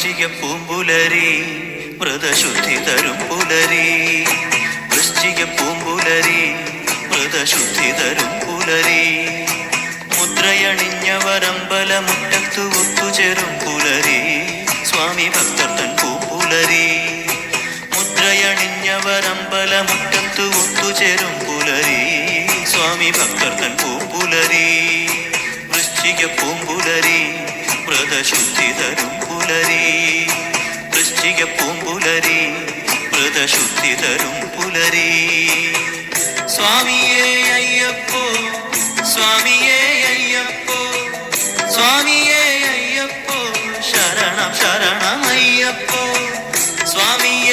വൃശ്ചിക പൂമ്പുലരി വ്രതശുദ്ധി തരും പുലരി. വൃശ്ചിക പൂമ്പുലരി വ്രതശുദ്ധി തരും പുലരി. മുദ്രയണിഞ്ഞവരമ്പലമുറ്റത്തു ഒത്തുചേരും പുലരി. സ്വാമി ഭക്തർ തൻ പൂമ്പുലരി. മുദ്രയണിഞ്ഞവരമ്പലമുറ്റത്തു ഒത്തുചേരും പുലരി. സ്വാമി ഭക്തർ തൻ പൂമ്പുലരി. വൃശ്ചിക പൂമ്പുലരി വ്രതശുദ്ധി തരും പുലരി. വൃശ്ചിക പൂമ്പുലരി വ്രതശുദ്ധി തരും പുലരി. സ്വാമിയേ അയ്യപ്പോ സ്വാമിയേ അയ്യപ്പോ സ്വാമിയേ അയ്യപ്പോ ശരണം ശരണം അയ്യപ്പോ സ്വാമി